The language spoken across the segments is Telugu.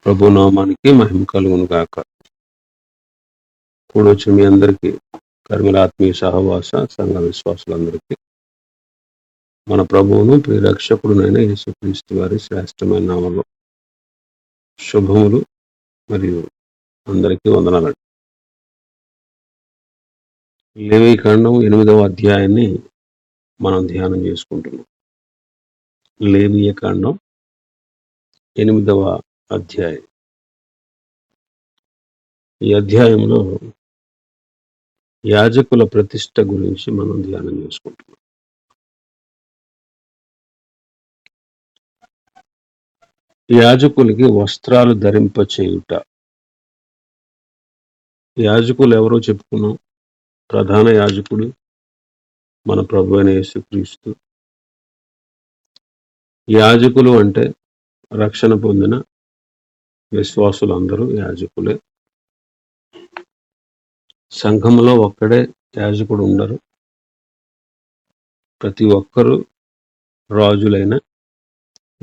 ప్రభు నామానికి మహిమ కలుగును గాక. కూడొచ్చిన మీ అందరికీ, కర్మల ఆత్మీయ సహవాస సంఘ విశ్వాసులందరికీ మన ప్రభువును ప్రియరక్షకుడునైన యేసుక్రీస్తు వారి శ్రేష్టమైన నామములో శుభములు మరియు అందరికీ వందనాలండి. లేవి కాండం 8వ అధ్యాయాన్ని మనం ధ్యానం చేసుకుంటున్నాం. లేవియ కాండం 8వ అధ్యాయం. ఈ అధ్యాయంలో యాజకుల ప్రతిష్ట గురించి మనం ధ్యానం చేసుకుంటున్నాం. యాజకులకి వస్త్రాలు ధరింపచేయుట. యాజకులు ఎవరో చెప్పుకున్నాం. ప్రధాన యాజకుడు మన ప్రభు అయిన యేసుక్రీస్తు. యాజకులు అంటే రక్షణ పొందిన విశ్వాసులందరూ యాజకులే. సంఘంలో ఒక్కడే యాజకుడు ఉండరు. ప్రతి ఒక్కరూ రాజులైన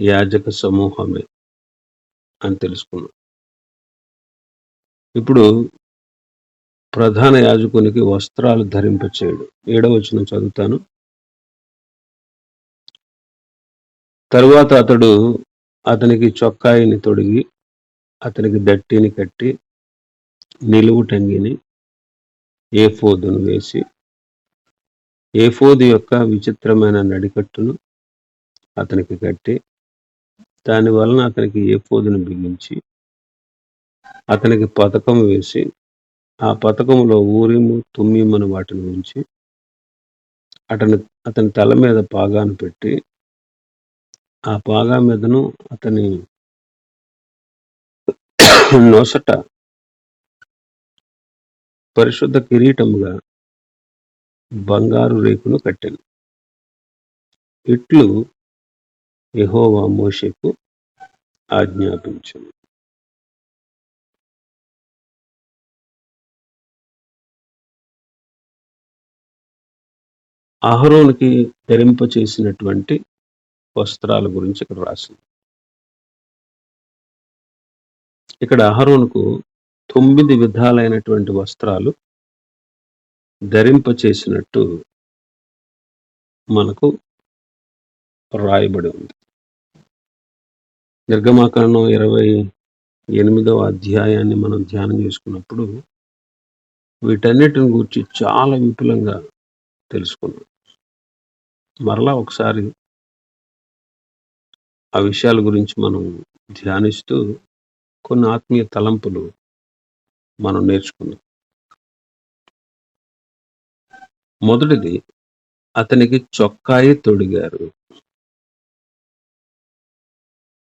యాజక సమూహమే అని తెలుసుకున్నాం. ఇప్పుడు ప్రధాన యాజకునికి వస్త్రాలు ధరింపచేయడు. 7వ వచనం చదువుతాను. తరువాత అతడు అతనికి చొక్కాయిని తొడిగి, అతనికి దట్టిని కట్టి, నిలువు టంగిని, ఏఫోదును వేసి, ఏఫోదు యొక్క విచిత్రమైన నడికట్టును అతనికి కట్టి, దాని వలన అతనికి ఏఫోదును బిగించి, అతనికి పతకం వేసి, ఆ పతకములో ఊరిము తుమ్మీమను వాటిని ఉంచి, అతని తల మీద పాగాను పెట్టి, ఆ పాగా మీదను అతని నొసట పరిశుద్ధ కిరీటముగా బంగారు రేకును కట్టెను. ఇట్లు యెహోవా మోషేకు ఆజ్ఞాపించెను. అహరోనుకి ధరింపచేసినటువంటి వస్త్రాల గురించి ఇక్కడ రాసింది. ఇక్కడ అహరోనుకు 9 విధాలైనటువంటి వస్త్రాలు ధరింపచేసినట్టు మనకు రాయబడి ఉంది. నిర్గమాకాండం 28వ అధ్యాయాన్ని మనం ధ్యానం చేసుకున్నప్పుడు వీటన్నిటిని గురించి చాలా విపులంగా తెలుసుకున్నాం. మరలా ఒకసారి ఆ విషయాల గురించి మనం ధ్యానిస్తూ కొన్ని ఆత్మీయ తలంపులు మనం నేర్చుకున్నాం. మొదటిది, అతనికి చొక్కాయి తొడిగారు.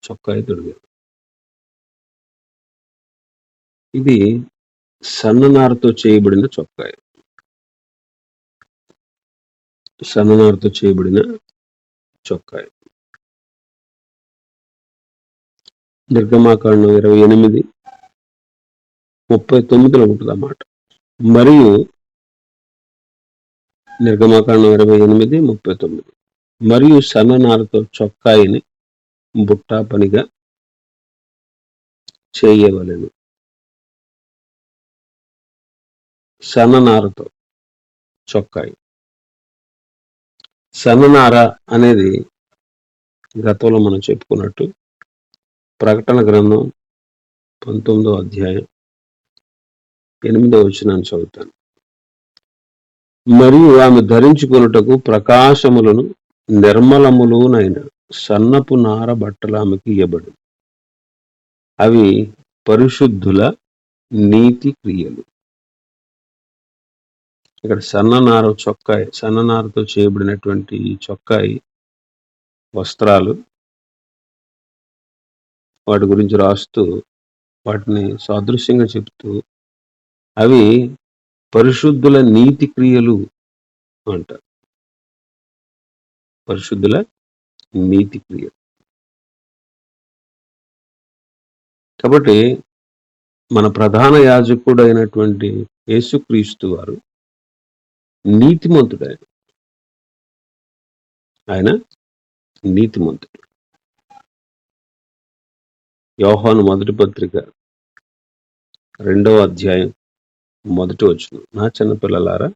చొక్కాయి తొడిగారు. ఇది సన్ననారతో చేయబడిన చొక్కాయి. సన్ననారతో చేయబడిన చొక్కాయి. నిర్గమాకాండం 28:39 ఉంటుంది అన్నమాట. మరియు నిర్గమాకాండం 28:39 మరియు సన్ననారతో చొక్కాయిని బుట్టా పనిగా చేయవలెను. సన్ననారతో చొక్కాయి. సన్ననార అనేది గతంలో మనం చెప్పుకున్నట్టు ప్రకటన గ్రంథం 19వ అధ్యాయం 8వ వచనాన్ని చదువుతాను. మరియు ఆమె ధరించుకొనుటకు ప్రకాశములను నిర్మలములునైన సన్నపు నార బట్టలు ఆమెకి ఇయ్యబడు. అవి పరిశుద్ధుల నీతి క్రియలు. ఇక్కడ సన్ననార చొక్కాయి, సన్ననారతో చేయబడినటువంటి ఈ చొక్కాయి వస్త్రాలు, వాటి గురించి రాస్తూ వాటిని సాదృశ్యంగా చెప్తూ అవి పరిశుద్ధుల నీతి క్రియలు అంటారు. పరిశుద్ధుల నీతి క్రియలు. కాబట్టి మన ప్రధాన యాజకుడు అయినటువంటి యేసుక్రీస్తు వారు నీతిమంతుడు. ఆయన నీతిమంతుడు. యోహాను మొదటి పత్రిక 2వ అధ్యాయం 1వ వచనం. నా చిన్నపిల్లలారా,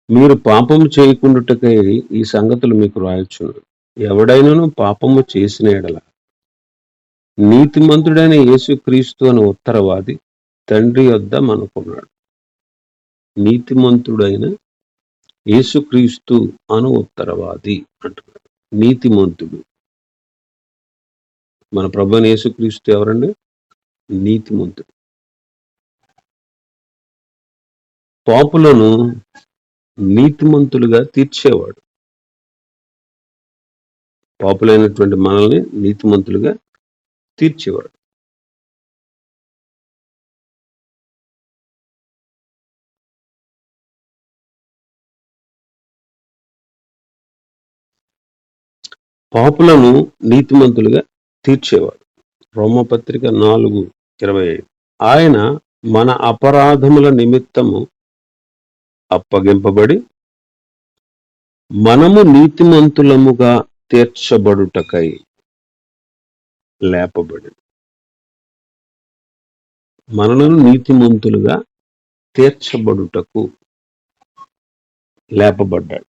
మీరు పాపము చేయకుండుటకై ఈ సంగతులు మీకు రాయొచ్చును. ఎవడైనను పాపము చేసిన ఎడల నీతిమంతుడైన యేసుక్రీస్తు అను ఉత్తరవాది తండ్రి యొద్ద మనకున్నాడు. నీతిమంతుడైన యేసుక్రీస్తు అను ఉత్తరవాది అంటున్నాడు. నీతిమంతుడు. మన ప్రభువైన యేసుక్రీస్తు ఎవరండి? నీతిమంతుడు. పాపులను నీతిమంతులుగా తీర్చేవాడు. పాపులైనటువంటి మనల్ని నీతిమంతులుగా తీర్చేవాడు. పాపులను నీతిమంతులుగా తీర్చేవాడు. రోమపత్రిక 4:25. ఆయన మన అపరాధముల నిమిత్తము అప్పగింపబడి మనము నీతిమంతులముగా తీర్చబడుటకై లేపబడి. మనలను నీతిమంతులుగా తీర్చబడుటకు లేపబడ్డాడు.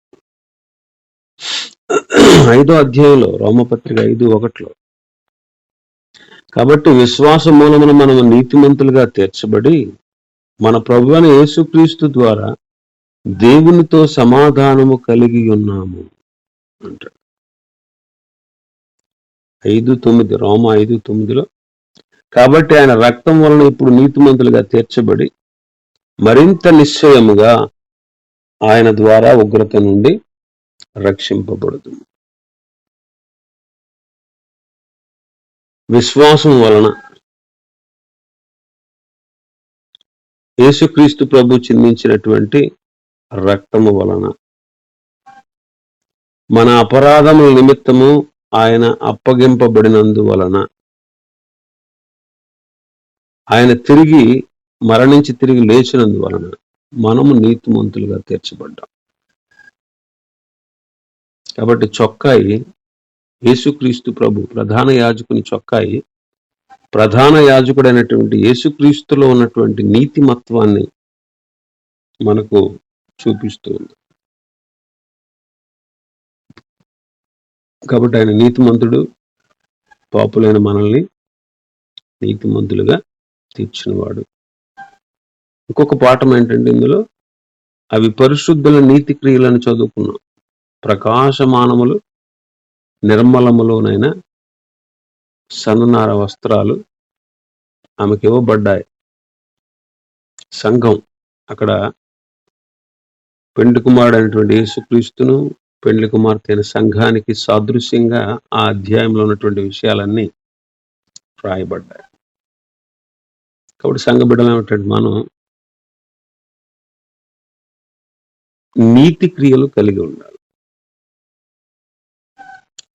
5వ అధ్యాయంలో రోమపత్రిక 5:1. కాబట్టి విశ్వాస మూలమున మనము నీతిమంతులుగా తీర్చబడి మన ప్రభువైన యేసుక్రీస్తు ద్వారా దేవునితో సమాధానము కలిగి ఉన్నాము అంటాడు. 5:9, రోమ 5:9లో, కాబట్టి ఆయన రక్తం వలన ఇప్పుడు నీతిమంతులుగా తీర్చబడి మరింత నిశ్చయముగా ఆయన ద్వారా ఉగ్రత నుండి రక్షింపబడుతుంది. విశ్వాసం వలన యేసుక్రీస్తు ప్రభు చిందించినటువంటి రక్తము వలన మన అపరాధముల నిమిత్తము ఆయన అప్పగింపబడినందువలన, ఆయన మరణించి తిరిగి లేచినందువలన మనము నీతిమంతులుగా తీర్చబడ్డాం. కాబట్టి చొక్కాయి యేసుక్రీస్తు ప్రభు, ప్రధాన యాజకుని చొక్కాయి ప్రధాన యాజకుడైనటువంటి యేసుక్రీస్తులో ఉన్నటువంటి నీతిమత్వాన్ని మనకు చూపిస్తుంది. కాబట్టి ఆయన నీతిమంతుడు, పాపులైన మనల్ని నీతిమంతులుగా తీర్చినవాడు. ఇంకొక పాఠం ఏంటంటే ఇందులో, అవి పరిశుద్ధుల నీతి క్రియలను చదువుకున్నాం. ప్రకాశమానములు నిర్మలములోనైన సన్ననార వస్త్రాలు ఆమెకు ఇవ్వబడ్డాయి. సంఘం, అక్కడ పెండ్లి కుమారుడు అయినటువంటి యేసుక్రీస్తును, పెండ్లి కుమార్తె అయిన సంఘానికి సాదృశ్యంగా ఆ అధ్యాయంలో ఉన్నటువంటి విషయాలన్నీ రాయబడ్డాయి. కాబట్టి సంఘ బిడ్డలైనటువంటి మనం నీతి క్రియలు కలిగి ఉండాలి.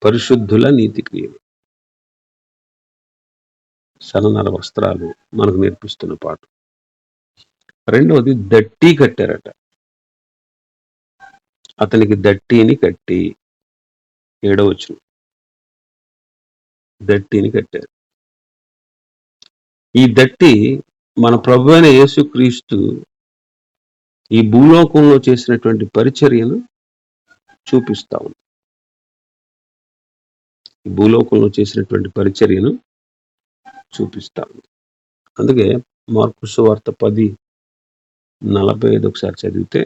పరిశుద్ధుల నీతి క్రియలు, సన్ననర వస్త్రాలు మనకు నేర్పిస్తున్న పాట. రెండవది, దట్టి కట్టారట. అతనికి దట్టిని కట్టి, 7వ వచనం, దట్టిని కట్టారు. ఈ దట్టి మన ప్రభువైన యేసుక్రీస్తు ఈ భూలోకంలో చేసినటువంటి పరిచర్యను చూపిస్తా ఉంది. ఈ భూలోకంలో చేసినటువంటి పరిచర్యను చూపిస్తా ఉంది. అందుకే మార్కు సువార్త 10:45 ఒకసారి చదివితే,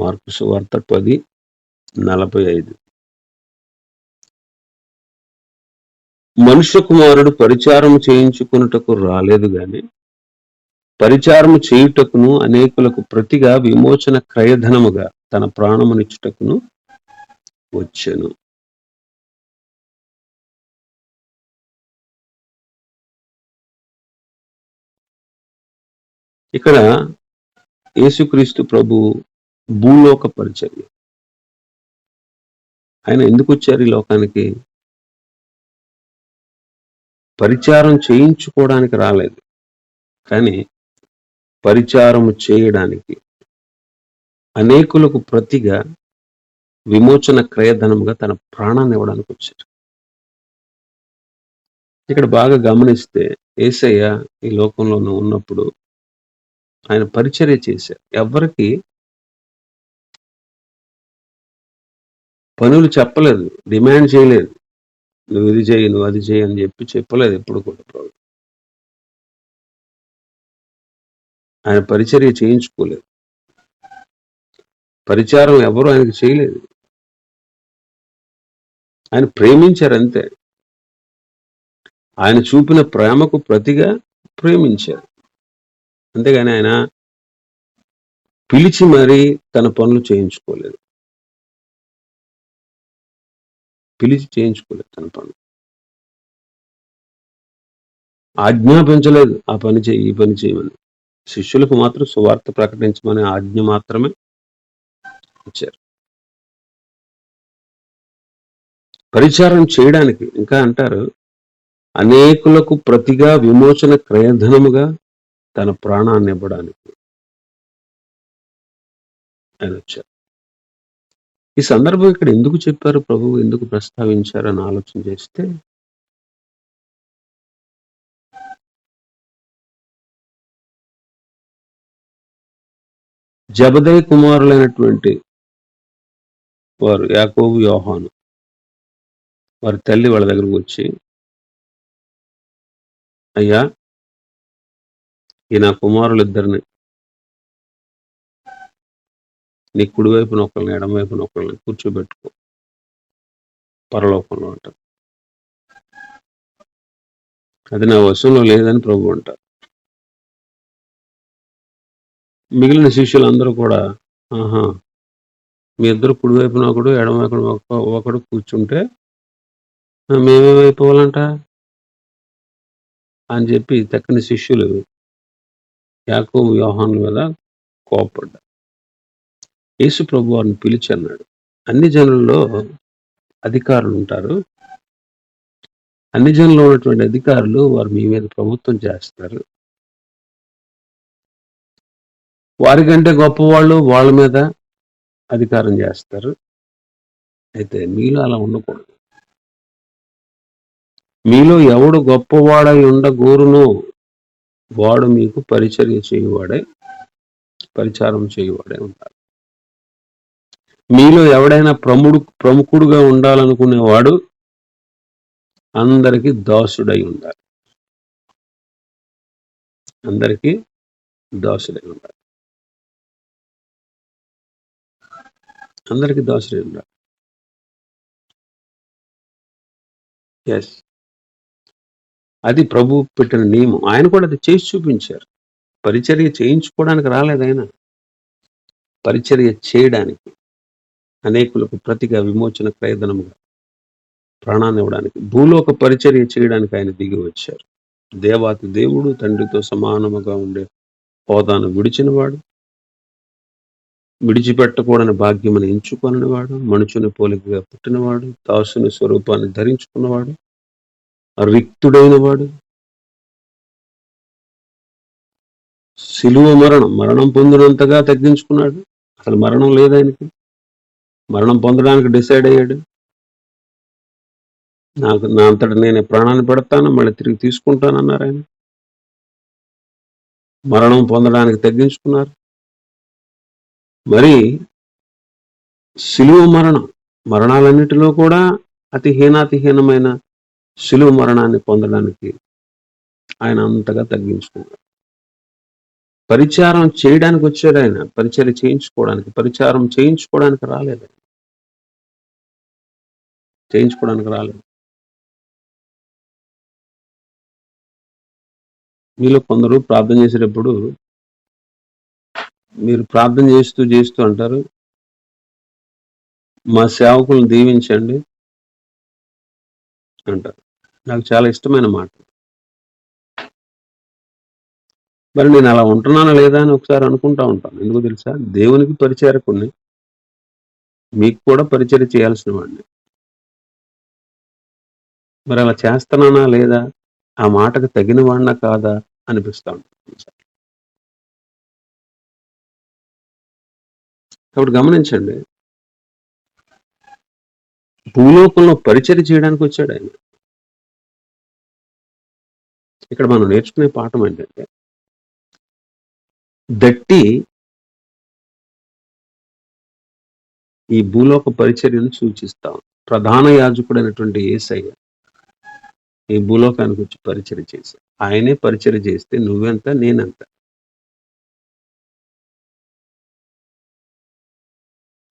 మార్కు సువార్త 10:45, మనుష్య కుమారుడు పరిచారము చేయించుకున్నటకు రాలేదు గాని పరిచారము చేయుటకును అనేకులకు ప్రతిగా విమోచన క్రయధనముగా తన ప్రాణమునిచ్చుటకును వచ్చెను. ఇక్కడ యేసుక్రీస్తు ప్రభు భూలోక పరిచర్య. ఆయన ఎందుకు వచ్చారు ఈ లోకానికి? పరిచారం చేయించుకోవడానికి రాలేదు, కానీ పరిచారము చేయడానికి, అనేకులకు ప్రతిగా విమోచన క్రయధనముగా తన ప్రాణాన్ని ఇవ్వడానికి వచ్చారు. ఇక్కడ బాగా గమనిస్తే యేసయ్య ఈ లోకంలో ఉన్నప్పుడు ఆయన పరిచర్య చేశారు. ఎవ్వరికి పనులు చెప్పలేదు. డిమాండ్ చేయలేదు. నువ్వు ఇది చెయ్యి, నువ్వు అది చెయ్యి అని చెప్పలేదు ఎప్పుడు కూడా ప్రభు. ఆయన పరిచర్య చేయించుకోలేదు. పరిచారం ఎవరు ఆయనకు చేయలేదు. ఆయన ప్రేమించారు అంతే. ఆయన చూపిన ప్రేమకు ప్రతిగా ప్రేమించారు. అంతేగాని ఆయన పిలిచి మరీ తన పనులు చేయించుకోలేదు. పిలిచి చేయించుకోలేదు తన పనులు. ఆజ్ఞాపించలేదు ఆ పని చేయి, ఈ పని చేయమని. శిష్యులకు మాత్రం సువార్త ప్రకటించమనే ఆజ్ఞ మాత్రమే ఇచ్చారు. పరిచారం చేయడానికి ఇంకా అంటారు, అనేకులకు ప్రతిగా విమోచన క్రయధనముగా తన ప్రాణాన్ని ఇవ్వడానికి ఆయన వచ్చారు. ఈ సందర్భం ఇక్కడ ఎందుకు చెప్పారు ప్రభువు, ఎందుకు ప్రస్తావించారు అని ఆలోచన చేస్తే, జబదయి కుమారులైనటువంటి వారు యాకోబు, యోహాను, వారి తల్లి వాళ్ళ దగ్గరకు వచ్చి, అయ్యా ఈ నా కుమారులు ఇద్దరిని నీ కుడివైపున ఒకరిని, ఎడమవైపున ఒకరిని కూర్చోబెట్టుకో పరలోకంలో అంటారు. అది నా వశంలో లేదని ప్రభు అంటారు. మిగిలిన శిష్యులందరూ కూడా, ఆహా మీ ఇద్దరు కుడివైపున ఒకడు, ఎడమవైపున ఒకడు కూర్చుంటే మేమేమైపోవాలంట అని చెప్పి తక్కని శిష్యులు యాకోబు, యోహాను మీద కోపడ్డారు. యేసు ప్రభు వారిని పిలిచి అన్నాడు, అన్ని జనుల్లో అధికారులు ఉంటారు. అన్ని జనుల్లో ఉన్నటువంటి అధికారులు వారు మీ మీద ప్రభుత్వం చేస్తారు. వారికంటే గొప్పవాళ్ళు వాళ్ళ మీద అధికారం చేస్తారు. అయితే మీలో అలా ఉండకూడదు. మీలో ఎవడు గొప్పవాడై ఉండగోరునో వాడు మీకు పరిచర్య చేయువాడే, పరిచారం చేయువాడే ఉంటారు. మీలో ఎవడైనా ప్రముఖుడుగా ఉండాలనుకునేవాడు అందరికీ దాసుడై ఉండాలి. అందరికీ దాసుడై ఉండాలి. అందరికీ దాసుడై ఉండాలి. ఎస్, అది ప్రభు పెట్టిన నియమం. ఆయన కూడా అది చేసి చూపించారు. పరిచర్య చేయించుకోవడానికి రాలేదు ఆయన, పరిచర్య చేయడానికి, అనేకులకు ప్రతిగా విమోచన క్రయధనముగా ప్రాణాన్ని ఇవ్వడానికి, భూలోక పరిచర్య చేయడానికి ఆయన దిగి వచ్చారు. దేవాతి దేవుడు, తండ్రితో సమానముగా ఉండే హోదాను విడిచినవాడు, విడిచిపెట్టకూడని భాగ్యమని ఎంచుకొనివాడు, మనుషుని పోలికగా పుట్టినవాడు, దాసుని స్వరూపాన్ని ధరించుకున్నవాడు, రిక్తుడైన వాడు, శిలువ మరణం పొందినంతగా తగ్గించుకున్నాడు. అసలు మరణం లేదు ఆయనకి. మరణం పొందడానికి డిసైడ్ అయ్యాడు. నా అంతటా నేనే ప్రాణాన్ని పెడతాను, మళ్ళీ తిరిగి తీసుకుంటానన్నారు ఆయన. మరణం పొందడానికి తగ్గించుకున్నారు. మరి శిలువ మరణాలన్నిటిలో కూడా అతి హీనాతిహీనమైన శిలువ మరణాన్ని పొందడానికి ఆయన అంతగా తగ్గించుకున్నాడు. పరిచారం చేయడానికి వచ్చాడు ఆయన, పరిచర్య చేయించుకోవడానికి. పరిచారం చేయించుకోవడానికి రాలేదు, చేయించుకోవడానికి రాలేదు. మీలో కొందరు ప్రార్థన చేసేటప్పుడు మీరు ప్రార్థన చేస్తూ అంటారు, మా సేవకులను దీవించండి అంటారు. నాకు చాలా ఇష్టమైన మాట. మరి నేను అలా ఉంటున్నానా లేదా అని ఒకసారి అనుకుంటా ఉంటాను. ఎందుకు తెలుసా? దేవునికి పరిచారకుడిని, మీకు కూడా పరిచర్య చేయాల్సిన వాడిని. మరి అలా చేస్తున్నానా లేదా, ఆ మాటకు తగిన వాడినా కాదా అనిపిస్తా ఉంటుంది. కాబట్టి గమనించండి, భూలోకంలో పరిచర్య చేయడానికి వచ్చాడు ఆయన. ఇక్కడ మనం నేర్చుకునే పాఠం ఏంటంటే, దట్టి ఈ భూలోక పరిచర్యను సూచిస్తాం. ప్రధాన యాజకుడైనటువంటి యేసయ్య ఈ భూలోకానికి వచ్చి పరిచర్య చేశాడు. ఆయనే పరిచర్య చేస్తే నువ్వెంత, నేనెంత?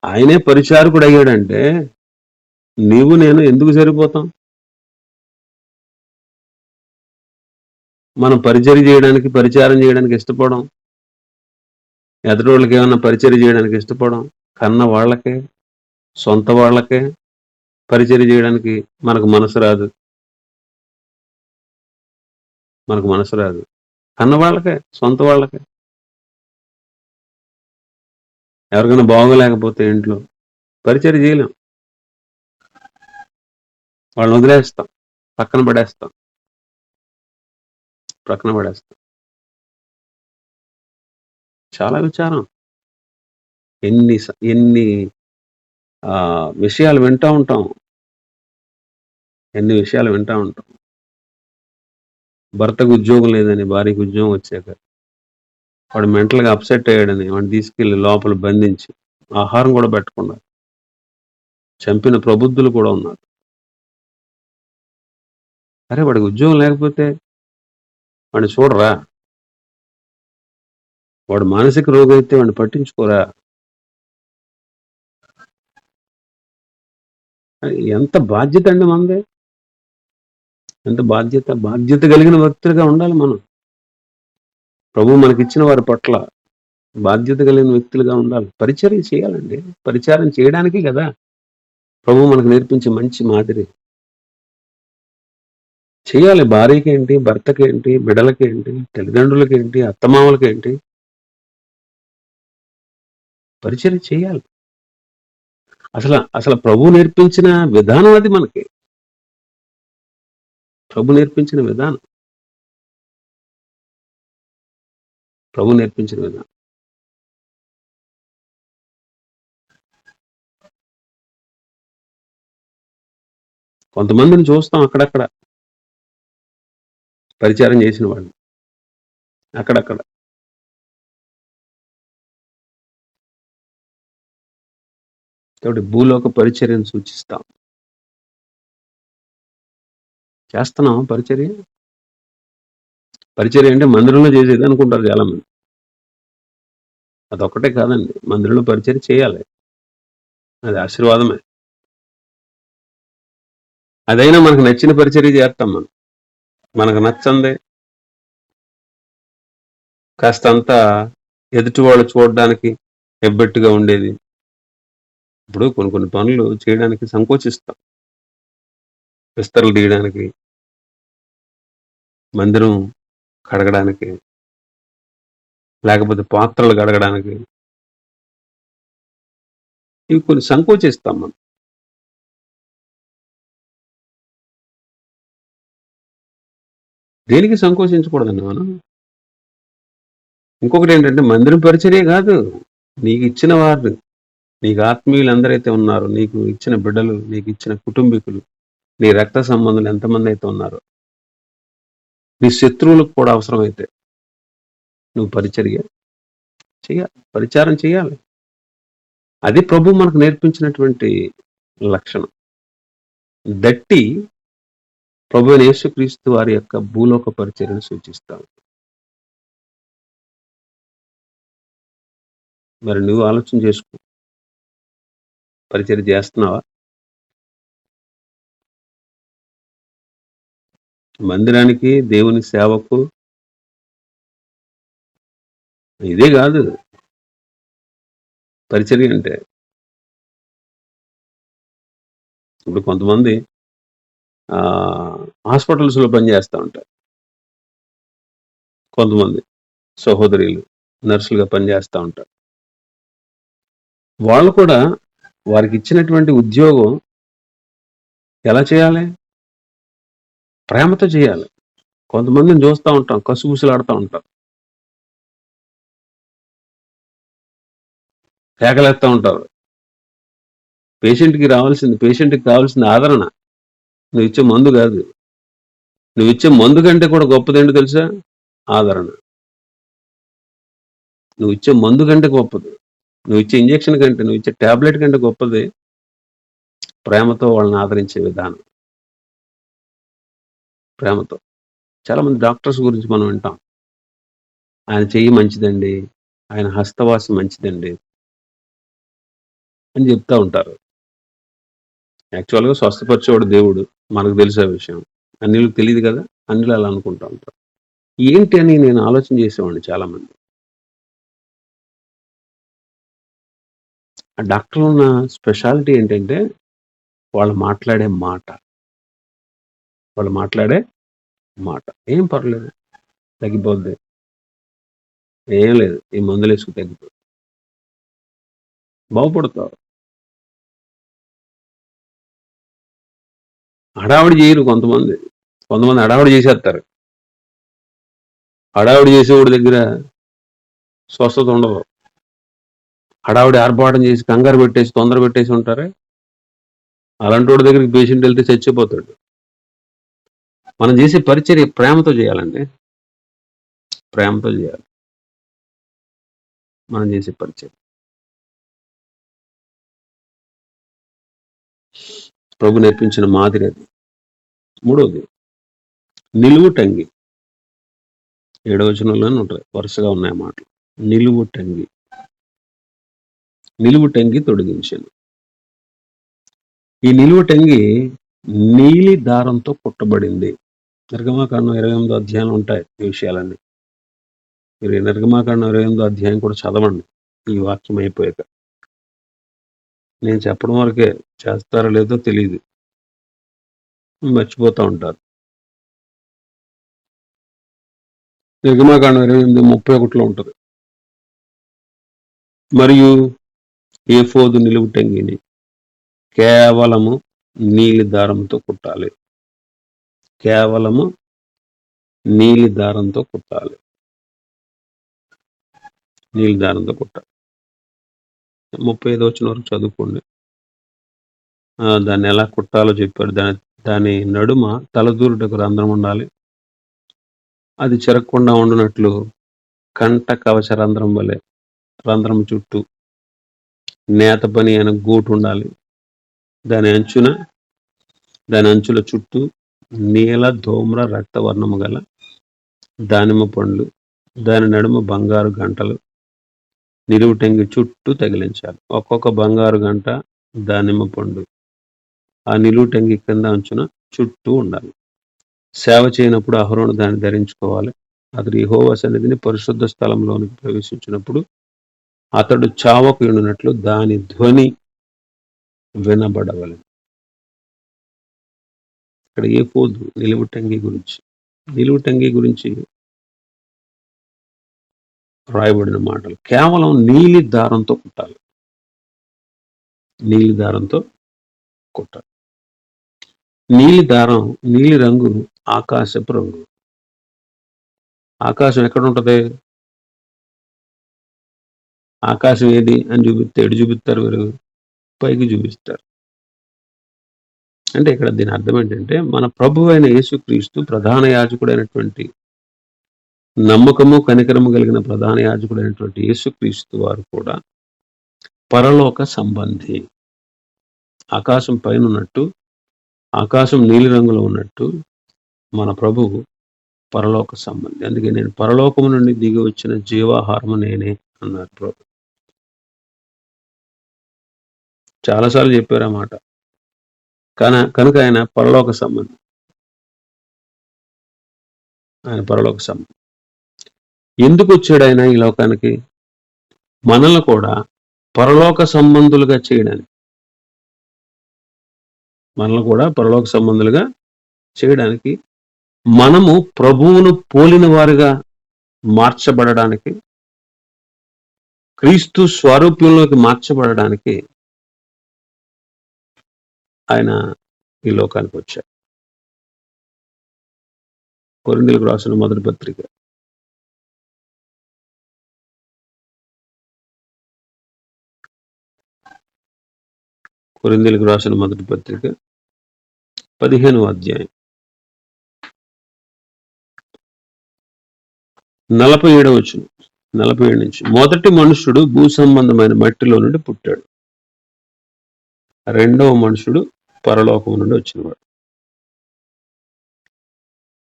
ఆయనే పరిచారకుడు అయ్యాడంటే నీవు నేను ఎందుకు సరిపోతాం? మనం పరిచర్య చేయడానికి, పరిచారం చేయడానికి ఇష్టపడం. ఎదుటోళ్ళకి ఏమన్నా పరిచర్య చేయడానికి ఇష్టపడం. కన్న వాళ్ళకే, సొంత వాళ్ళకే పరిచర్య చేయడానికి మనకు మనసు రాదు. కన్న వాళ్ళకే, సొంత వాళ్ళకే. ఎవరికైనా బాగోలేకపోతే ఇంట్లో పరిచర్య చేయలేం. వాళ్ళని వదిలేస్తాం, పక్కన పడేస్తాం. చాలా విచారం. ఎన్ని విషయాలు వింటా ఉంటాం. భర్తకు ఉద్యోగం లేదని భార్యకు ఉద్యోగం వచ్చాక వాడు మెంటల్గా అప్సెట్ అయ్యాడని వాడిని తీసుకెళ్లి లోపల బంధించి ఆహారం కూడా పెట్టకుండా చంపిన ప్రబుద్ధులు కూడా ఉన్నారు. అరే వాడికి ఉద్యోగం లేకపోతే వాడిని చూడరా? వాడు మానసిక రోగి అయితే వాడిని పట్టించుకోరా? ఎంత బాధ్యత అండి మనది? ఎంత బాధ్యత కలిగిన వ్యక్తులుగా ఉండాలి మనం. ప్రభు మనకిచ్చిన వారి పట్ల బాధ్యత కలిగిన వ్యక్తులుగా ఉండాలి. పరిచర్య చేయాలండి. పరిచారం చేయడానికి కదా ప్రభు మనకు నేర్పించే మంచి మాదిరి. చేయాలి. భార్యకేంటి, భర్తకేంటి, బిడ్డలకేంటి, తల్లిదండ్రులకేంటి, అత్తమామలకేంటి, పరిచర్య చేయాలి. అసలు ప్రభు నేర్పించిన విధానం అది మనకి. ప్రభు నేర్పించిన విధానం. కొంతమందిని చూస్తాం అక్కడక్కడ పరిచారం చేసిన వాళ్ళు అక్కడక్కడ. కాబట్టి భూలోక పరిచర్యను సూచిస్తాం. చేస్తున్నాం పరిచర్య అంటే మందిరంలో చేసేది అనుకుంటారు చాలా మంది. అదొక్కటే కాదండి, మందిరంలో పరిచర్య చేయాలి. అది ఆశీర్వాదమే. అదైనా మనకు నచ్చిన పరిచర్య చేస్తాం. మనకు నచ్చందే కాస్తంతా ఎదుటి వాళ్ళు చూడడానికి ఎబ్బెట్టుగా ఉండేది. ఇప్పుడు కొన్ని పనులు చేయడానికి సంకోచిస్తాం. విస్తరలు తీయడానికి, మందిరం కడగడానికి, లేకపోతే పాత్రలు కడగడానికి, ఇవి కొన్ని సంకోచిస్తాం మనం. దేనికి సంకోచించకూడదండి మనం. ఇంకొకటి ఏంటంటే మందిరం పరిచర్య కాదు, నీకు ఇచ్చిన వారు, నీకు ఆత్మీయులు అందరైతే ఉన్నారో, నీకు ఇచ్చిన బిడ్డలు, నీకు ఇచ్చిన కుటుంబీకులు, నీ రక్త సంబంధులు ఎంతమంది అయితే ఉన్నారో, నీ శత్రువులకు కూడా అవసరమైతే నువ్వు పరిచారం చేయాలి. అది ప్రభు మనకు నేర్పించినటువంటి లక్షణం. దట్టి ప్రభు యేసుక్రీస్తు వారి యొక్క భూలోక పరిచర్యను సూచిస్తాడు. మరి నువ్వు ఆలోచన చేసుకో, పరిచర్య చేస్తున్నావా? మందిరానికి, దేవుని సేవకు ఇదే కాదు పరిచర్య అంటే. ఇప్పుడు కొంతమంది హాస్పిటల్స్లో పనిచేస్తూ ఉంటారు. కొంతమంది సహోదరులు నర్సులుగా పనిచేస్తూ ఉంటారు. వాళ్ళు కూడా వారికి ఇచ్చినటువంటి ఉద్యోగం ఎలా చేయాలి? ప్రేమతో చేయాలి. కొంతమందిని చూస్తూ ఉంటాం, కసుగుసులాడుతూ ఉంటాం, కేకలేస్తూ ఉంటారు. పేషెంట్కి కావాల్సింది ఆదరణ, నువ్వు ఇచ్చే మందు కాదు. నువ్వు ఇచ్చే మందు కంటే కూడా గొప్పదేంటో తెలుసా? ఆదరణ. నువ్వు ఇచ్చే మందు కంటే గొప్పది, నువ్వు ఇచ్చే ఇంజెక్షన్ కంటే, నువ్వు ఇచ్చే టాబ్లెట్ కంటే గొప్పది ప్రేమతో వాళ్ళని ఆదరించే విధానం. ప్రేమతో. చాలా మంది డాక్టర్స్ గురించి మనం వింటాం. ఆయన చెయ్యి మంచిదండి, ఆయన హస్తవాసి మంచిదండి అని చెప్తా ఉంటారు. యాక్చువల్గా స్వస్థపరిచేవాడు దేవుడు, మనకు తెలిసే విషయం. అన్నిలకు తెలియదు కదా, అన్నిలు అలా అనుకుంటా ఉంటారు. ఏంటి అని నేను ఆలోచన చేసేవాడిని. చాలా మంది ఆ డాక్టర్లు ఉన్న స్పెషాలిటీ ఏంటంటే వాళ్ళు మాట్లాడే మాట. వాళ్ళు మాట్లాడే మాట ఏం పర్లేదు, తగ్గిపోద్ది, ఏం లేదు, ఈ మందులు వేసుకు తగ్గిపోద్ది, బాగుపడతావు. హడావిడి చేయరు కొంతమంది. కొంతమంది హడావిడి చేసేస్తారు. హడావిడి చేసేవాడి దగ్గర స్వస్థత ఉండదు. హడావిడి ఆర్భాటం చేసి కంగారు పెట్టేసి తొందర పెట్టేసి ఉంటారే, అలాంటి వాడి దగ్గరికి పేషెంట్ వెళ్తే చచ్చిపోతాడు. మనం చేసే పరిచర్య ప్రేమతో చేయాలండి, ప్రేమతో చేయాలి మనం చేసే పరిచర్య. ప్రభు నేర్పించిన మాదిరి అది. మూడవది నిలువుటంగి. 7వ వచనంలోనే ఉంటాయి, వరుసగా ఉన్నాయి మాటలు. నిలువుటంగి, నిలువుటంగి తొడిగించాను. ఈ నిలువుటంగి నీలి దారంతో కుట్టబడింది. నిర్గమాకాండం 28వ అధ్యాయంలో ఉంటాయి ఈ విషయాలన్నీ. మీరు నిర్గమాకాండం 28వ అధ్యాయం కూడా చదవండి ఈ వాక్యం అయిపోయాక. నేను చెప్పడం వరకే, చేస్తారో లేదో తెలియదు, మర్చిపోతూ ఉంటారు. నిర్గమాకాండం 28:31 ఉంటుంది. మరియు ఏఫోదు నిలువుటంగిని కేవలము నీలి దారంతో కుట్టాలి. కేవలము నీలి దారంతో కుట్టాలి. నీలి దారంతో కుట్టాలి. 35వ వచనం వరకు చదువుకోండి. దాన్ని ఎలా కుట్టాలో చెప్పాడు. దాని నడుమ తలదూరుటకు రంధ్రం ఉండాలి. అది చెరగకుండా ఉండునట్లు కంట కవచ రంధ్రం వలె రంధ్రం చుట్టూ నేత పని అయిన గూటు ఉండాలి. దాని అంచుల చుట్టూ నీల ధూమ్ర రక్తవర్ణము గల దానిమ్మ పండ్లు, దాని నడుమ బంగారు గంటలు నిలువుటంగి చుట్టూ తగిలించాలి. ఒక్కొక్క బంగారు గంట దానిమ్మ పండు ఆ నిలువుటంగి కింద అంచున చుట్టూ ఉండాలి. సేవ చేయనప్పుడు అహరోను దాన్ని ధరించుకోవాలి. అతడు యెహోవా సన్నిధిని పరిశుద్ధ స్థలంలోనికి ప్రవేశించినప్పుడు అతడు చావకు ఉండినట్లు దాని ధ్వని వినబడవలెను. ఇక్కడ ఏఫోదు నిలువుటంగి గురించి రాయబడిన మాటలు. కేవలం నీలి దారంతో కుట్టాలి. నీలి దారంతో కుట్టాలి. నీలి దారం, నీలి రంగు ఆకాశపు రంగు. ఆకాశం ఎక్కడ ఉంటది? ఆకాశం ఏది అని చూపిస్తే ఎటు చూపిస్తారు మీరు? పైకి చూపిస్తారు. అంటే ఇక్కడ దీని అర్థం ఏంటంటే మన ప్రభు అయిన యేసుక్రీస్తు ప్రధాన యాజకుడైనటువంటి, నమ్మకము కనికరము కలిగిన ప్రధాన యాజకుడైనటువంటి యేసుక్రీస్తు వారు కూడా పరలోక సంబంధి. ఆకాశం పైన ఉన్నట్టు, ఆకాశం నీలి రంగులో ఉన్నట్టు మన ప్రభువు పరలోక సంబంధి. అందుకే నేను పరలోకము నుండి దిగి వచ్చిన జీవాహారము నేనే అన్నారు ప్రభు. చాలాసార్లు చెప్పారు ఆ మాట. కనుక ఆయన పరలోక సంబంధి. ఆయన పరలోక సంబంధి. ఎందుకు వచ్చాడు ఆయన ఈ లోకానికి? మనల్ని కూడా పరలోక సంబంధులుగా చేయడానికి. మనల్ని కూడా పరలోక సంబంధులుగా చేయడానికి, మనము ప్రభువును పోలిన వారుగా మార్చబడడానికి, క్రీస్తు స్వరూప్యంలోకి మార్చబడడానికి ఆయన ఈ లోకానికి వచ్చారు. కొరింథీయులకు రాసిన మొదటి పత్రిక 15వ అధ్యాయం 47వ వచనం, 47 నుంచి, మొదటి మనుషుడు భూ సంబంధమైన మట్టిలో నుండి పుట్టాడు, రెండవ మనుషుడు పరలోకం నుండి వచ్చినవాడు.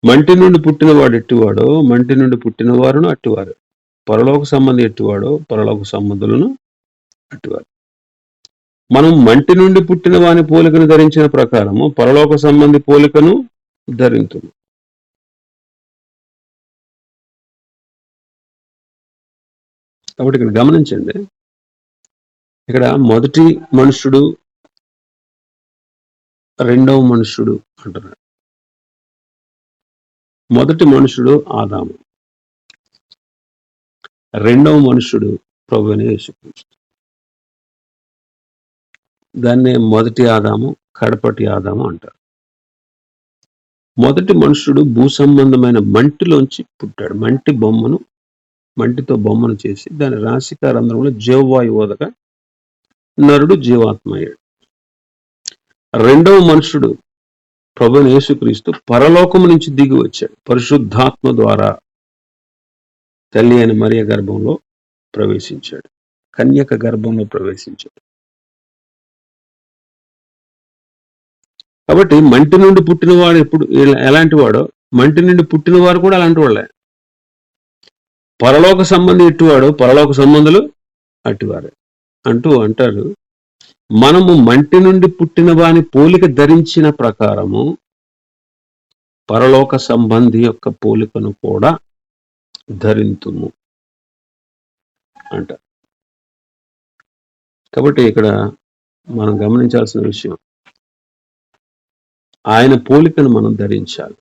మంటి నుండి పుట్టినవాడు ఎట్టివాడో మంటి నుండి పుట్టిన వారును అట్టివారు, పరలోక సంబంధి ఎట్టివాడో పరలోక సంబంధులను అట్టివారు. మనం మంటి నుండి పుట్టిన వాని పోలికను ధరించిన ప్రకారము పరలోక సంబంధి పోలికను ధరించును. కాబట్టి ఇక్కడ గమనించండి, ఇక్కడ మొదటి మనుష్యుడు రెండవ మనుష్యుడు అంటున్నాడు. మొదటి మనుషుడు ఆదాము, రెండవ మనుషుడు ప్రభువైన యేసుక్రీస్తు. దాన్నే మొదటి ఆదాము, కడపటి ఆదాము అంటారు. మొదటి మనుషుడు భూ సంబంధమైన మంటిలోంచి పుట్టాడు. మంటితో బొమ్మను చేసి దాని రాశిక రంధ్రంలో జీవవాయు ఓదగా నరుడు జీవాత్మ అయ్యాడు. రెండవ మనుషుడు ప్రభువైన యేసుక్రీస్తు పరలోకము నుంచి దిగి వచ్చాడు, పరిశుద్ధాత్మ ద్వారా తల్లి అయిన మరియ గర్భంలో ప్రవేశించాడు, కన్యక గర్భంలో ప్రవేశించాడు. కాబట్టి మంటి నుండి పుట్టినవాడు ఎప్పుడు ఎలాంటి వాడో మంటి నుండి పుట్టిన వారు కూడా అలాంటి వాళ్ళే. పరలోక సంబంధి ఎట్టువాడు పరలోక సంబంధులు అట్టివారే అంటారు. మనము మంటి నుండి పుట్టిన వాని పోలిక ధరించిన ప్రకారము పరలోక సంబంధి యొక్క పోలికను కూడా ధరింతుము అంటారు. కాబట్టి ఇక్కడ మనం గమనించాల్సిన విషయం, ఆయన పోలికను మనం ధరించాలి.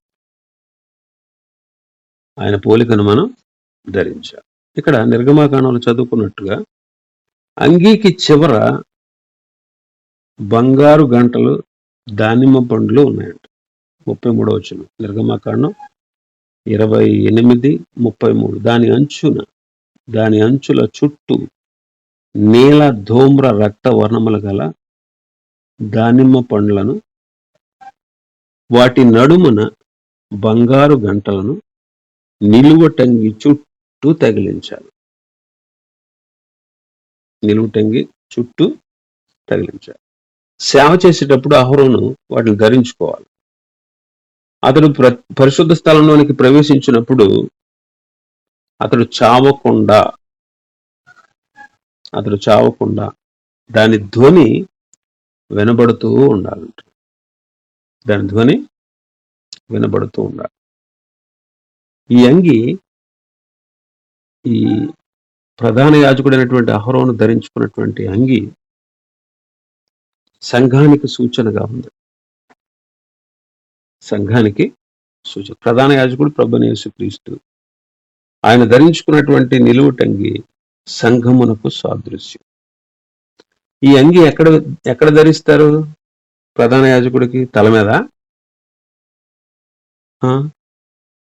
ఆయన పోలికను మనం ధరించాలి. ఇక్కడ నిర్గమాకాండంలో చదువుకున్నట్టుగా అంగీకి చివర బంగారు గంటలు, దానిమ్మ పండ్లు ఉన్నాయంట. 33వ వచనం, నిర్గమాకాండం 28:33. దాని అంచుల చుట్టూ నీల ధూమ్ర రక్త వర్ణములు గల దానిమ్మ పండ్లను, వాటి నడుమున బంగారు గంటలను నిలువటంగి చుట్టూ తగిలించాలి. నిలువటంగి చుట్టూ తగిలించాలి. సేవ చేసేటప్పుడు అహరోను వాటిని ధరించుకోవాలి. అతడు పరిశుద్ధ స్థలంలోనికి ప్రవేశించినప్పుడు అతడు చావకుండా దాని ధ్వని వినబడుతూ ఉండాలంట. దాని ధ్వని వినబడుతూ ఉండాలి. ఈ అంగి ఈ ప్రధాన యాజకుడైనటువంటి అహరోను ధరించుకున్నటువంటి అంగి సంఘానికి సూచనగా ఉంది. సంఘానికి సూచన. ప్రధాన యాజకుడు ప్రభువైన యేసుక్రీస్తు, ఆయన ధరించుకున్నటువంటి నిలువుటంగి సంఘమునకు సాదృశ్యం. ఈ అంగి ఎక్కడ ధరిస్తారు? ప్రధాన యాజకుడికి తల మీద,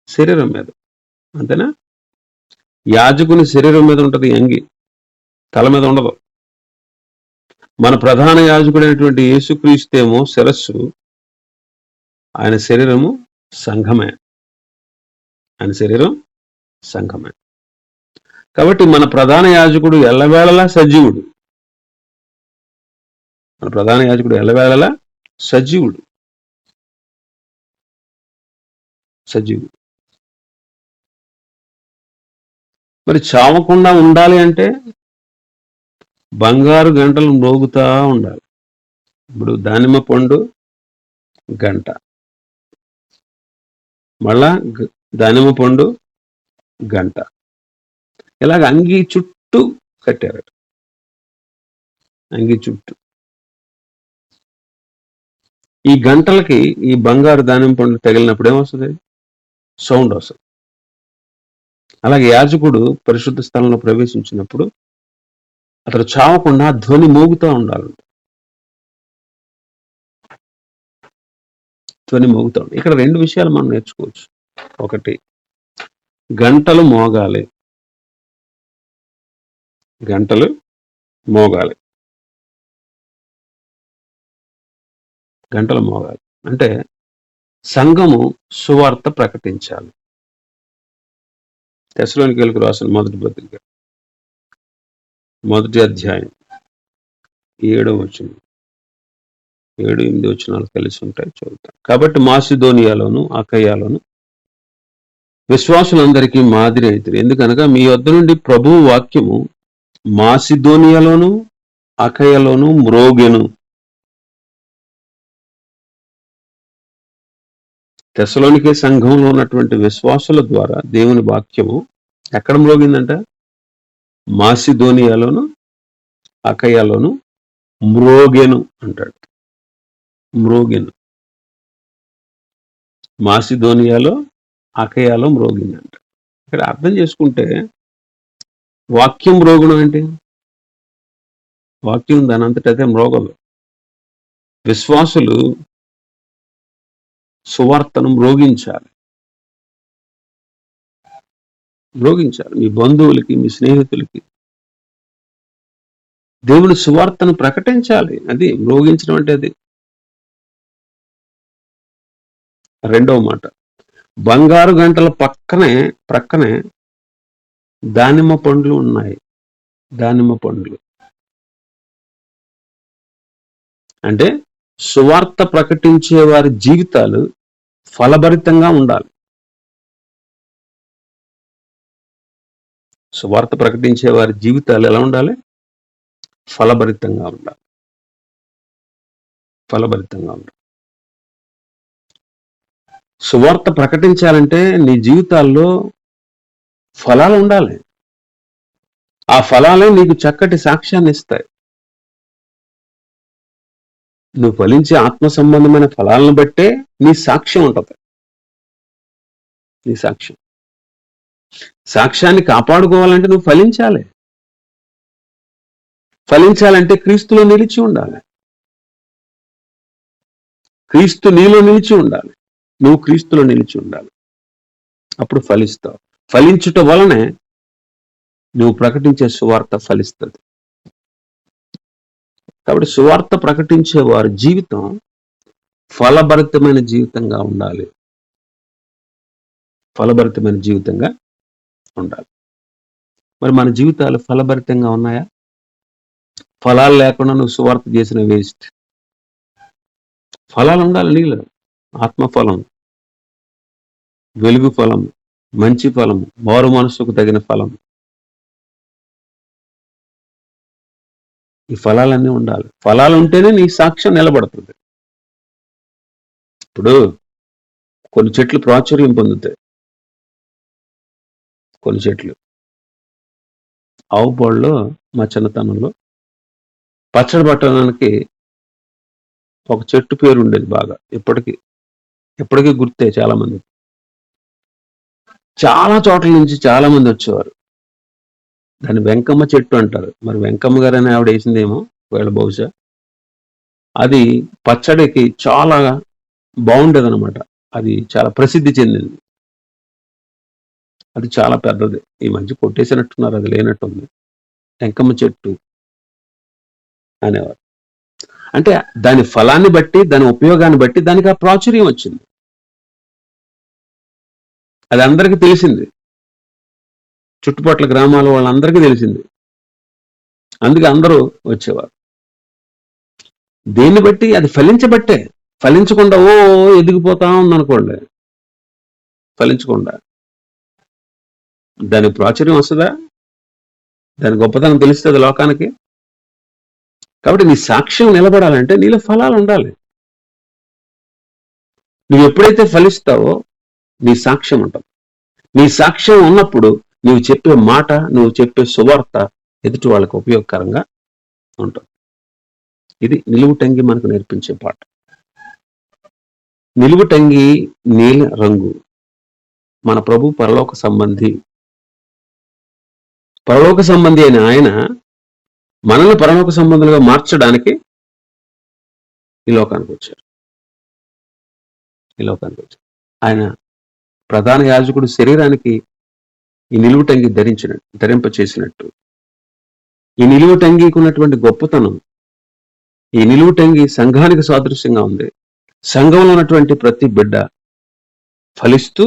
శరీరం మీద, అంతేనా? యాజకుని శరీరం మీద ఉంటుంది అంగి, తల మీద ఉండదు. మన ప్రధాన యాజకుడైనటువంటి యేసుక్రీస్తేమో శిరస్సు, ఆయన శరీరము సంఘమే. ఆయన శరీరం సంఘమే. కాబట్టి మన ప్రధాన యాజకుడు ఎల్లవేళలా సజీవుడు. మన ప్రధాన యాజకుడు ఎల్లవేళలా సజీవుడు. మరి చావకుండా ఉండాలి అంటే బంగారు గంటలు మోగుతా ఉండాలి. ఇప్పుడు దానిమ్మ పండు గంట, మళ్ళా దానిమ్మ పండు గంట, ఇలాగ అంగి చుట్టూ కట్టారు. అంగి చుట్టూ ఈ గంటలకి ఈ బంగారు దానిమ్మ పండు తగిలినప్పుడు ఏమొస్తుంది? సౌండ్ వస్తుంది. అలాగే యాజకుడు పరిశుద్ధ స్థలంలో ప్రవేశించినప్పుడు అతడు చావకుండా ధ్వని మోగుతూ ఉండాలి. ధ్వని మోగుతూ ఉండాలి. ఇక్కడ 2 విషయాలు మనం నేర్చుకోవచ్చు. ఒకటి, గంటలు మోగాలి. గంటలు మోగాలి. గంటలు మోగాలి అంటే సంఘము సువార్త ప్రకటించాలి. తెస్సలోనికీయులకు రాసిన మొదటి పత్రిక 1వ అధ్యాయం 7వ వచనం 7-8 వచనాలు కలిసి ఉంటాయి, చదువుతాం. కాబట్టి మాసిదోనియాలోను అకయ్యలోను విశ్వాసులందరికీ మాదిరి అవుతారు. ఎందుకనగా మీ వద్ద నుండి ప్రభువు వాక్యము మాసిదోనియాలోను అకయ్యలోను మ్రోగెను. తెస్సలోనికే సంఘంలో ఉన్నటువంటి విశ్వాసుల ద్వారా దేవుని వాక్యము ఎక్కడ మ్రోగిందంట? మాసిదోనియాలోను అకయ్యలోను మ్రోగెను అంటాడు. మ్రోగెను. మాసిదోనియాలో అకయ్యలో మ్రోగిందంట. ఇక్కడ అర్థం చేసుకుంటే వాక్యం మ్రోగడం ఏంటి? వాక్యం దాని అంతటా అదే మ్రోగదు. విశ్వాసులు సువార్తను మ్రోగించాలి. మీ బంధువులకి, మీ స్నేహితులకి దేవుని సువార్తను ప్రకటించాలి. అది మ్రోగించడం అంటే. అది రెండవ మాట, బంగారు గంటల ప్రక్కనే దానిమ్మ పండ్లు ఉన్నాయి. దానిమ్మ పండ్లు అంటే సువార్త ప్రకటించే వారి జీవితాలు ఫలభరితంగా ఉండాలి. సువార్త ప్రకటించే వారి జీవితాలు ఎలా ఉండాలి? ఫలభరితంగా ఉండాలి. సువార్త ప్రకటించాలంటే నీ జీవితాల్లో ఫలాలు ఉండాలి. ఆ ఫలాలే నీకు చక్కటి సాక్ష్యాన్ని ఇస్తాయి. నువ్వు ఫలించే ఆత్మ సంబంధమైన ఫలాలను బట్టే నీ సాక్ష్యం ఉంటుంది. నీ సాక్ష్యాన్ని కాపాడుకోవాలంటే నువ్వు ఫలించాలి. ఫలించాలంటే క్రీస్తులో నిలిచి ఉండాలి. క్రీస్తు నీలో నిలిచి ఉండాలి. నువ్వు క్రీస్తులో నిలిచి ఉండాలి. అప్పుడు ఫలిస్తావు. ఫలించుట వలనే నువ్వు ప్రకటించే సువార్త ఫలిస్తుంది. కాబట్టి సువార్త ప్రకటించే వారి జీవితం ఫలభరితమైన జీవితంగా ఉండాలి. మరి మన జీవితాలు ఫలభరితంగా ఉన్నాయా? ఫలాలు లేకుండా నువ్వు సువార్త చేసిన వేస్ట్. ఫలాలు ఉండాలి నీలో. ఆత్మఫలం, వెలుగు ఫలం, మంచి ఫలం, మారు మనసుకు తగిన ఫలం. ఈ ఫలాలన్నీ ఉండాలి. ఫలాలు ఉంటేనే నీ సాక్ష్యం నిలబడుతుంది. ఇప్పుడు కొన్ని చెట్లు ప్రాచుర్యం పొందుతాయి. కొన్ని చెట్లు ఆవు పాళ్ళలో మా చిన్నతనంలో పచ్చడి పట్టడానికి ఒక చెట్టు పేరు ఉండేది బాగా. ఎప్పటికీ గుర్తే. చాలా మంది, చాలా చోట్ల నుంచి చాలా మంది వచ్చేవారు. దాన్ని వెంకమ్మ చెట్టు అంటారు. మరి వెంకమ్మ గారు అని ఆవిడ వేసిందేమో వీళ్ళ బహుశా. అది పచ్చడికి చాలా బాగుండేది అనమాట. అది చాలా ప్రసిద్ధి చెందింది. అది చాలా పెద్దది. ఈ మధ్య కొట్టేసినట్టున్నారు, అది లేనట్టుంది. వెంకమ్మ చెట్టు అనేవారు. అంటే దాని ఫలాన్ని బట్టి, దాని ఉపయోగాన్ని బట్టి దానికి ఆ ప్రాచుర్యం వచ్చింది. అది అందరికీ తెలిసింది. చుట్టుపక్కల గ్రామాల వాళ్ళందరికీ తెలిసింది. అందుకే అందరూ వచ్చేవారు. దేన్ని బట్టి? అది ఫలించబట్టే. ఫలించకుండా ఎదిగిపోతా ఉందనుకోండి, ఫలించకుండా దాని ప్రాచుర్యం వస్తుందా? దాని గొప్పతనం తెలుస్తుంది లోకానికి. కాబట్టి నీ సాక్ష్యం నిలబడాలంటే నీలో ఫలాలు ఉండాలి. నువ్వు ఎప్పుడైతే ఫలిస్తావో నీ సాక్ష్యం ఉంటుంది. నీ సాక్ష్యం ఉన్నప్పుడు నువ్వు చెప్పే మాట, నువ్వు చెప్పే సువార్త ఎదుటి వాళ్ళకు ఉపయోగకరంగా ఉంటుంది. ఇది నిలువుటంగి మనకు నేర్పించే పాట. నిలువుటంగి నీల రంగు. మన ప్రభు పరలోక సంబంధి అయిన ఆయన మనల్ని పరలోక సంబంధులుగా మార్చడానికి ఈ లోకానికి వచ్చారు. ఆయన ప్రధాన యాజకుడు శరీరానికి ఈ నిలువుటంగి ధరింపచేసినట్టు, ఈ నిలువుటంగికి ఉన్నటువంటి గొప్పతనం, ఈ నిలువుటంగి సంఘానికి సాదృశ్యంగా ఉంది. సంఘంలో ఉన్నటువంటి ప్రతి బిడ్డ ఫలిస్తూ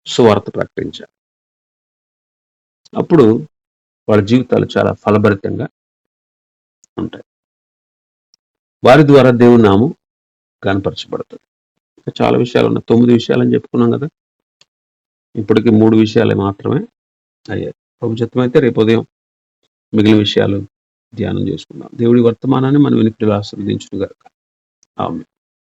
సువార్త ప్రకటించాలి. అప్పుడు వాళ్ళ జీవితాలు చాలా ఫలభరితంగా ఉంటాయి. వారి ద్వారా దేవుని నామం కనపరచబడుతుంది. ఇంకా చాలా విషయాలు ఉన్నాయి. 9 విషయాలని చెప్పుకున్నాం కదా. ఇప్పటికి 3 విషయాలే మాత్రమే అయ్యాయి. ప్రభు చిత్తమైతే రేపు ఉదయం మిగిలిన విషయాలు ధ్యానం చేసుకుందాం. దేవుడి వర్తమానాన్ని మనం వినికిడిలో ఆశీర్వదించును గాక. ఆమేన్.